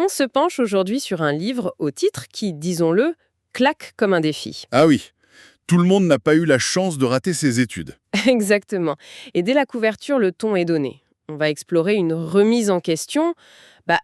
On se penche aujourd'hui sur un livre au titre qui, disons-le, claque comme un défi. Ah oui, tout le monde n'a pas eu la chance de rater ses études. Exactement. Et dès la couverture, le ton est donné. On va explorer une remise en question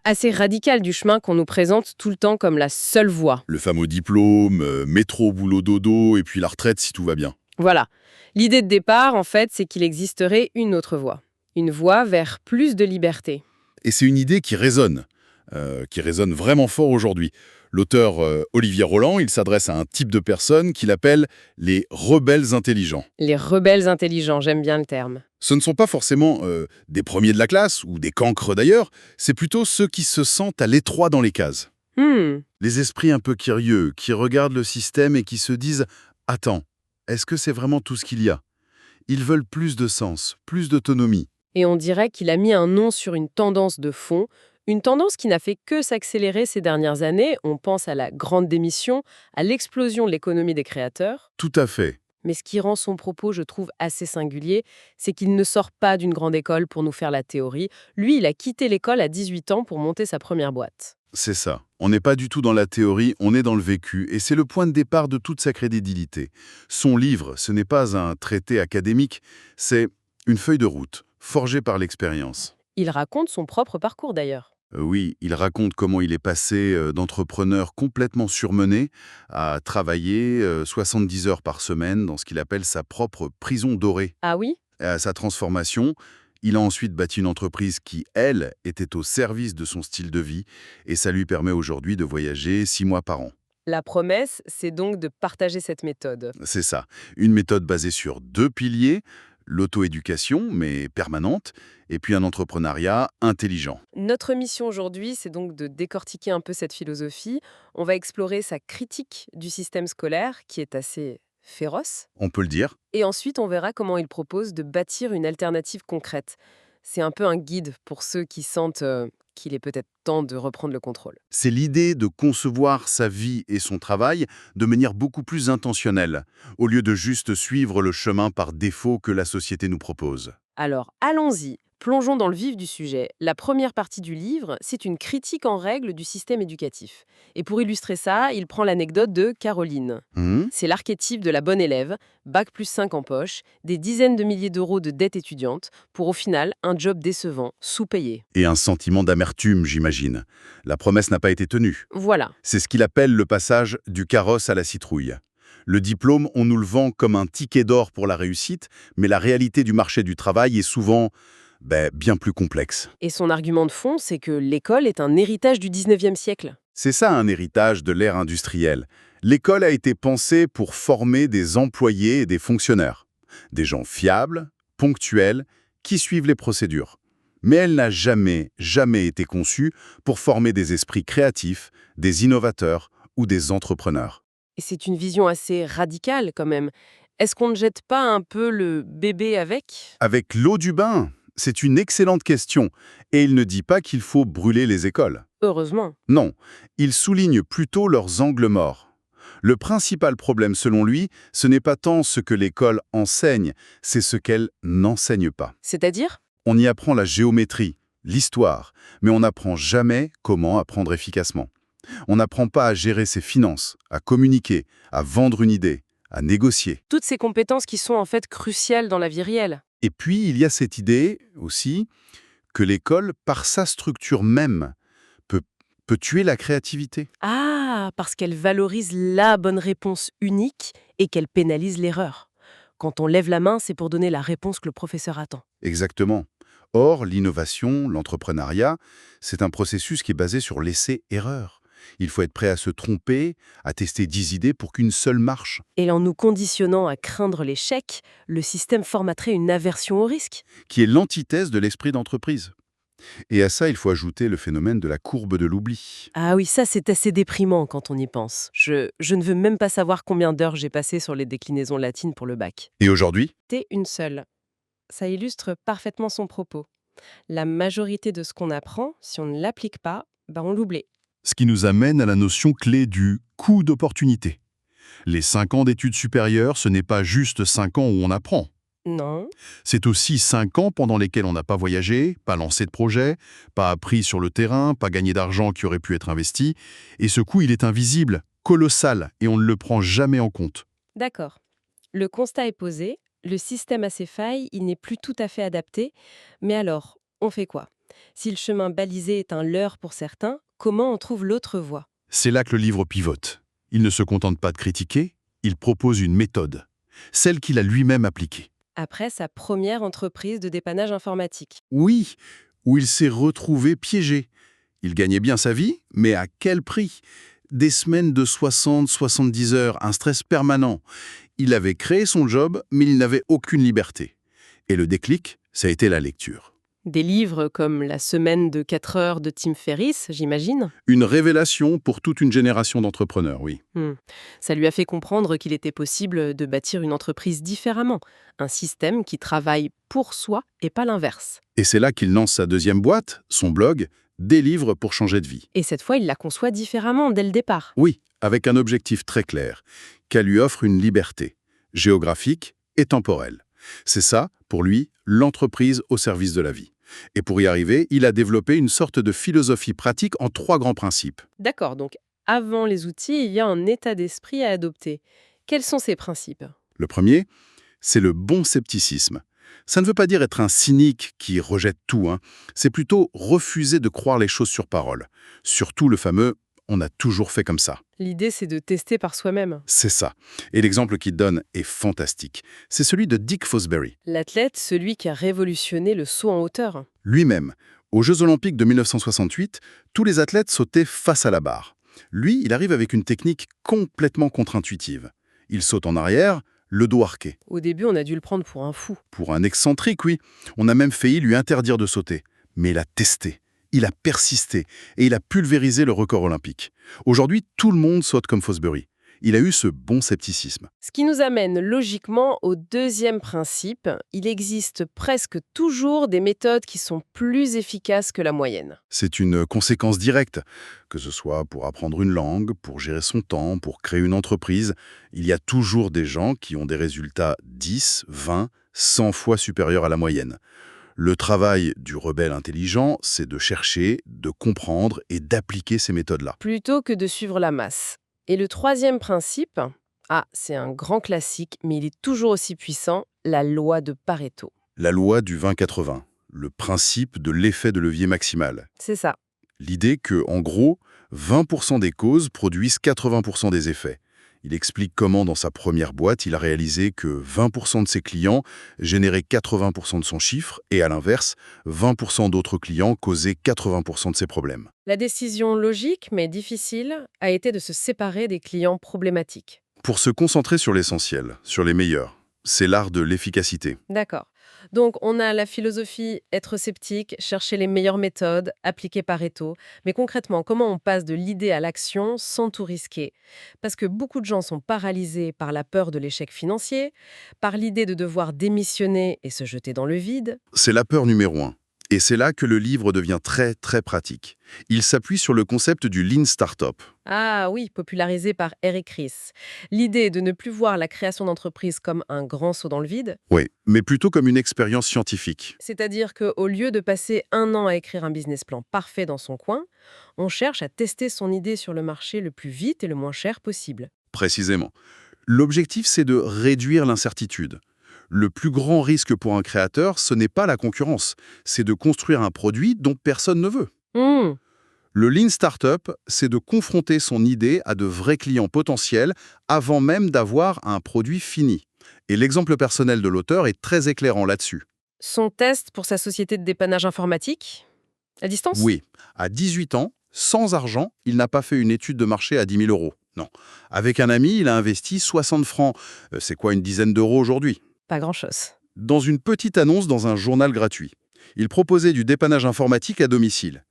assez radicale du chemin qu'on nous présente tout le temps comme la seule voie. Le fameux diplôme, métro, boulot, dodo, et puis la retraite si tout va bien. Voilà. L'idée de départ, en fait, c'est qu'il existerait une autre voie. Une voie vers plus de liberté. Et c'est une idée qui résonne vraiment fort aujourd'hui. L'auteur Olivier Roland, il s'adresse à un type de personnes qu'il appelle les rebelles intelligents. Les rebelles intelligents, j'aime bien le terme. Ce ne sont pas forcément des premiers de la classe, ou des cancres d'ailleurs, c'est plutôt ceux qui se sentent à l'étroit dans les cases. Les esprits un peu curieux, qui regardent le système et qui se disent « Attends, est-ce que c'est vraiment tout ce qu'il y a ?» Ils veulent plus de sens, plus d'autonomie. Et on dirait qu'il a mis un nom sur une tendance de fond, une tendance qui n'a fait que s'accélérer ces dernières années. On pense à la grande démission, à l'explosion de l'économie des créateurs. Tout à fait. Mais ce qui rend son propos, je trouve, assez singulier, c'est qu'il ne sort pas d'une grande école pour nous faire la théorie. Lui, il a quitté l'école à 18 ans pour monter sa première boîte. C'est ça. On n'est pas du tout dans la théorie, on est dans le vécu, et c'est le point de départ de toute sa crédibilité. Son livre, ce n'est pas un traité académique, c'est une feuille de route, forgée par l'expérience. Il raconte son propre parcours d'ailleurs. Oui, il raconte comment il est passé d'entrepreneur complètement surmené à travailler 70 heures par semaine dans ce qu'il appelle sa propre prison dorée. Ah oui? Et à sa transformation, il a ensuite bâti une entreprise qui, elle, était au service de son style de vie, et ça lui permet aujourd'hui de voyager 6 mois par an. La promesse, c'est donc de partager cette méthode. C'est ça. Une méthode basée sur 2 piliers, l'auto-éducation, mais permanente, et puis un entrepreneuriat intelligent. Notre mission aujourd'hui, c'est donc de décortiquer un peu cette philosophie. On va explorer sa critique du système scolaire, qui est assez féroce. On peut le dire. Et ensuite, on verra comment il propose de bâtir une alternative concrète. C'est un peu un guide pour ceux qui sentent qu'il est peut-être temps de reprendre le contrôle. C'est l'idée de concevoir sa vie et son travail de manière beaucoup plus intentionnelle, au lieu de juste suivre le chemin par défaut que la société nous propose. Alors, allons-y. Plongeons dans le vif du sujet. La première partie du livre, c'est une critique en règle du système éducatif. Et pour illustrer ça, il prend l'anecdote de Caroline. Hmm. C'est l'archétype de la bonne élève, bac plus 5 en poche, des dizaines de milliers d'euros de dettes étudiantes, pour au final un job décevant, sous-payé. Et un sentiment d'amertume, j'imagine. La promesse n'a pas été tenue. Voilà. C'est ce qu'il appelle le passage du carrosse à la citrouille. Le diplôme, on nous le vend comme un ticket d'or pour la réussite, mais la réalité du marché du travail est souvent bien plus complexe. Et son argument de fond, c'est que l'école est un héritage du 19e siècle. C'est ça un héritage de l'ère industrielle. L'école a été pensée pour former des employés et des fonctionnaires. Des gens fiables, ponctuels, qui suivent les procédures. Mais elle n'a jamais été conçue pour former des esprits créatifs, des innovateurs ou des entrepreneurs. Et c'est une vision assez radicale quand même. Est-ce qu'on ne jette pas un peu le bébé avec? Avec l'eau du bain, c'est une excellente question. Et il ne dit pas qu'il faut brûler les écoles. Heureusement. Non, il souligne plutôt leurs angles morts. Le principal problème, selon lui, ce n'est pas tant ce que l'école enseigne, c'est ce qu'elle n'enseigne pas. C'est-à-dire? On y apprend la géométrie, l'histoire, mais on n'apprend jamais comment apprendre efficacement. On n'apprend pas à gérer ses finances, à communiquer, à vendre une idée, à négocier. Toutes ces compétences qui sont en fait cruciales dans la vie réelle. Et puis, il y a cette idée aussi que l'école, par sa structure même, peut tuer la créativité. Ah, parce qu'elle valorise la bonne réponse unique et qu'elle pénalise l'erreur. Quand on lève la main, c'est pour donner la réponse que le professeur attend. Exactement. Or, l'innovation, l'entrepreneuriat, c'est un processus qui est basé sur l'essai-erreur. Il faut être prêt à se tromper, à tester 10 idées pour qu'une seule marche, Et en nous conditionnant à craindre l'échec, le système formaterait une aversion au risque. qui est l'antithèse de l'esprit d'entreprise. Et à ça, il faut ajouter le phénomène de la courbe de l'oubli. Ah oui, ça c'est assez déprimant quand on y pense. Je ne veux même pas savoir combien d'heures j'ai passé sur les déclinaisons latines pour le bac. Et aujourd'hui, T une seule. Ça illustre parfaitement son propos. La majorité de ce qu'on apprend, si on ne l'applique pas, on l'oublie. Ce qui nous amène à la notion clé du coût d'opportunité. Les 5 ans d'études supérieures, ce n'est pas juste 5 ans où on apprend. Non. C'est aussi 5 ans pendant lesquels on n'a pas voyagé, pas lancé de projet, pas appris sur le terrain, pas gagné d'argent qui aurait pu être investi. Et ce coût, il est invisible, colossal, et on ne le prend jamais en compte. D'accord. Le constat est posé, le système a ses failles, il n'est plus tout à fait adapté. Mais alors, on fait quoi? Si le chemin balisé est un leurre pour certains, comment on trouve l'autre voie? C'est là que le livre pivote. Il ne se contente pas de critiquer, il propose une méthode, celle qu'il a lui-même appliquée. Après sa première entreprise de dépannage informatique. Oui, où il s'est retrouvé piégé. Il gagnait bien sa vie, mais à quel prix? Des semaines de 60-70 heures, un stress permanent. Il avait créé son job, mais il n'avait aucune liberté. Et le déclic, ça a été la lecture. Des livres comme La semaine de 4 heures de Tim Ferriss, j'imagine. Une révélation pour toute une génération d'entrepreneurs, oui. Ça lui a fait comprendre qu'il était possible de bâtir une entreprise différemment, un système qui travaille pour soi et pas l'inverse. Et c'est là qu'il lance sa deuxième boîte, son blog, Des livres pour changer de vie. Et cette fois, il la conçoit différemment dès le départ. Oui, avec un objectif très clair, qu'elle lui offre une liberté, géographique et temporelle. C'est ça, pour lui, l'entreprise au service de la vie. Et pour y arriver, il a développé une sorte de philosophie pratique en 3 grands principes. D'accord, donc avant les outils, il y a un état d'esprit à adopter. Quels sont ces principes? Le premier, c'est le bon scepticisme. Ça ne veut pas dire être un cynique qui rejette tout, hein. C'est plutôt refuser de croire les choses sur parole. Surtout le fameux « on a toujours fait comme ça ». L'idée, c'est de tester par soi-même. C'est ça. Et l'exemple qu'il donne est fantastique. C'est celui de Dick Fosbury. L'athlète, celui qui a révolutionné le saut en hauteur. Lui-même, aux Jeux Olympiques de 1968, tous les athlètes sautaient face à la barre. Lui, il arrive avec une technique complètement contre-intuitive. Il saute en arrière, le dos arqué. Au début, on a dû le prendre pour un fou. Pour un excentrique, oui. On a même failli lui interdire de sauter. Mais il a testé, il a persisté et il a pulvérisé le record olympique. Aujourd'hui, tout le monde saute comme Fosbury. Il a eu ce bon scepticisme. Ce qui nous amène logiquement au deuxième principe. Il existe presque toujours des méthodes qui sont plus efficaces que la moyenne. C'est une conséquence directe, que ce soit pour apprendre une langue, pour gérer son temps, pour créer une entreprise. Il y a toujours des gens qui ont des résultats 10, 20, 100 fois supérieurs à la moyenne. Le travail du rebelle intelligent, c'est de chercher, de comprendre et d'appliquer ces méthodes-là. Plutôt que de suivre la masse. Et le troisième principe, c'est un grand classique, mais il est toujours aussi puissant, la loi de Pareto. La loi du 20-80, le principe de l'effet de levier maximal. C'est ça. L'idée que, en gros, 20% des causes produisent 80% des effets. Il explique comment, dans sa première boîte, il a réalisé que 20% de ses clients généraient 80% de son chiffre et, à l'inverse, 20% d'autres clients causaient 80% de ses problèmes. La décision logique, mais difficile, a été de se séparer des clients problématiques. Pour se concentrer sur l'essentiel, sur les meilleurs, c'est l'art de l'efficacité. D'accord. Donc, on a la philosophie être sceptique, chercher les meilleures méthodes, appliquer Pareto. Mais concrètement, comment on passe de l'idée à l'action sans tout risquer? Parce que beaucoup de gens sont paralysés par la peur de l'échec financier, par l'idée de devoir démissionner et se jeter dans le vide. C'est la peur numéro 1. Et c'est là que le livre devient très, très pratique. Il s'appuie sur le concept du Lean Startup. Ah oui, popularisé par Eric Ries. L'idée de ne plus voir la création d'entreprise comme un grand saut dans le vide, Oui, mais plutôt comme une expérience scientifique. c'est-à-dire qu'au lieu de passer 1 an à écrire un business plan parfait dans son coin, on cherche à tester son idée sur le marché le plus vite et le moins cher possible. Précisément. L'objectif, c'est de réduire l'incertitude. Le plus grand risque pour un créateur, ce n'est pas la concurrence, c'est de construire un produit dont personne ne veut. Hmm, Le Lean Startup, c'est de confronter son idée à de vrais clients potentiels avant même d'avoir un produit fini. Et l'exemple personnel de l'auteur est très éclairant là-dessus. Son test pour sa société de dépannage informatique? À distance? Oui, à 18 ans, sans argent, il n'a pas fait une étude de marché à 10 000 euros. Non. Avec un ami, il a investi 60 francs. C'est quoi, une dizaine d'euros aujourd'hui? Pas grand-chose. Dans une petite annonce dans un journal gratuit. Il proposait du dépannage informatique à domicile.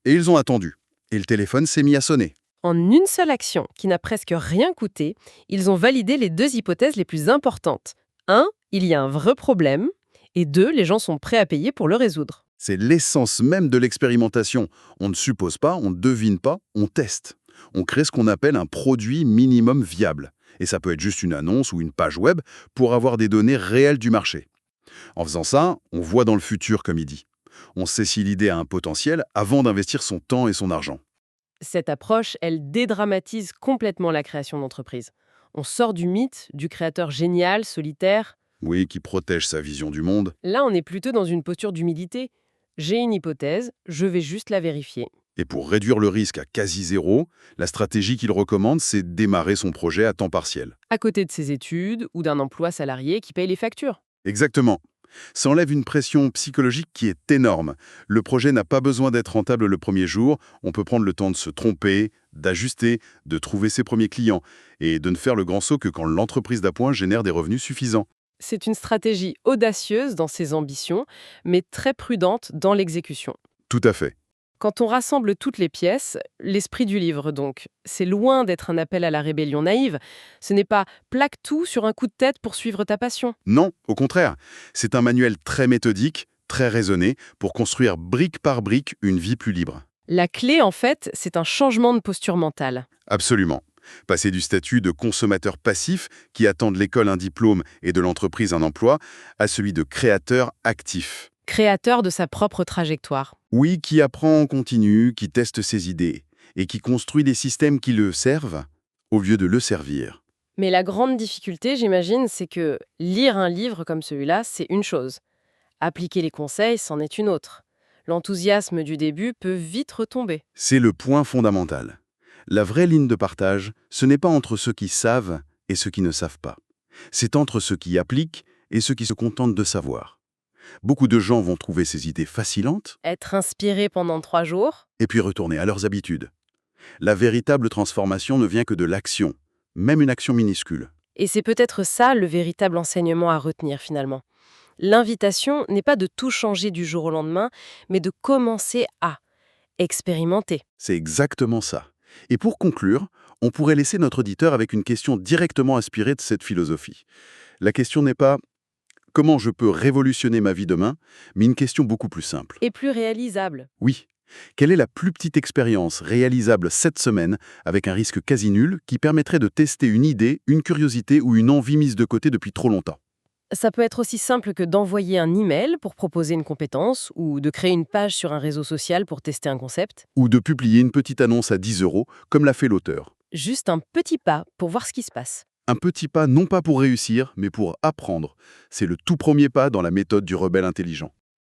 Et ils ont attendu. Et le téléphone s'est mis à sonner. En une seule action, qui n'a presque rien coûté, ils ont validé les 2 hypothèses les plus importantes. 1, il y a un vrai problème. Et 2, les gens sont prêts à payer pour le résoudre. C'est l'essence même de l'expérimentation. On ne suppose pas, on ne devine pas, on teste. On crée ce qu'on appelle un produit minimum viable. Et ça peut être juste une annonce ou une page web pour avoir des données réelles du marché. En faisant ça, on voit dans le futur, comme il dit. On sait si l'idée a un potentiel avant d'investir son temps et son argent. Cette approche, elle dédramatise complètement la création d'entreprise. On sort du mythe du créateur génial, solitaire. Oui, qui protège sa vision du monde. Là, on est plutôt dans une posture d'humilité. J'ai une hypothèse, je vais juste la vérifier. Et pour réduire le risque à quasi zéro, la stratégie qu'il recommande, c'est de démarrer son projet à temps partiel. À côté de ses études ou d'un emploi salarié qui paye les factures. Exactement. Ça enlève une pression psychologique qui est énorme. Le projet n'a pas besoin d'être rentable le premier jour, on peut prendre le temps de se tromper, d'ajuster, de trouver ses premiers clients, et de ne faire le grand saut que quand l'entreprise d'appoint génère des revenus suffisants. C'est une stratégie audacieuse dans ses ambitions, mais très prudente dans l'exécution. Tout à fait. Quand on rassemble toutes les pièces, l'esprit du livre donc, c'est loin d'être un appel à la rébellion naïve. Ce n'est pas plaque tout sur un coup de tête pour suivre ta passion. Non, au contraire. C'est un manuel très méthodique, très raisonné, pour construire brique par brique une vie plus libre. La clé, en fait, c'est un changement de posture mentale. Absolument. Passer du statut de consommateur passif, qui attend de l'école un diplôme et de l'entreprise un emploi, à celui de créateur actif. Créateur de sa propre trajectoire. Oui, qui apprend en continu, qui teste ses idées, et qui construit des systèmes qui le servent, au lieu de le servir. Mais la grande difficulté, j'imagine, c'est que lire un livre comme celui-là, c'est une chose. Appliquer les conseils, c'en est une autre. L'enthousiasme du début peut vite retomber. C'est le point fondamental. La vraie ligne de partage, ce n'est pas entre ceux qui savent et ceux qui ne savent pas. C'est entre ceux qui appliquent et ceux qui se contentent de savoir. Beaucoup de gens vont trouver ces idées fascinantes Être inspiré pendant 3 jours, et puis retourner à leurs habitudes. La véritable transformation ne vient que de l'action, même une action minuscule. et c'est peut-être ça le véritable enseignement à retenir finalement. L'invitation n'est pas de tout changer du jour au lendemain, mais de commencer à expérimenter. C'est exactement ça. Et pour conclure, on pourrait laisser notre auditeur avec une question directement inspirée de cette philosophie. La question n'est pas comment je peux révolutionner ma vie demain, mais une question beaucoup plus simple. Et plus réalisable. Oui, quelle est la plus petite expérience réalisable cette semaine avec un risque quasi nul qui permettrait de tester une idée, une curiosité ou une envie mise de côté depuis trop longtemps? Ça peut être aussi simple que d'envoyer un email pour proposer une compétence ou de créer une page sur un réseau social pour tester un concept. Ou de publier une petite annonce à 10 euros, comme l'a fait l'auteur. Juste un petit pas pour voir ce qui se passe. Un petit pas non pas pour réussir, mais pour apprendre. C'est le tout premier pas dans la méthode du rebelle intelligent.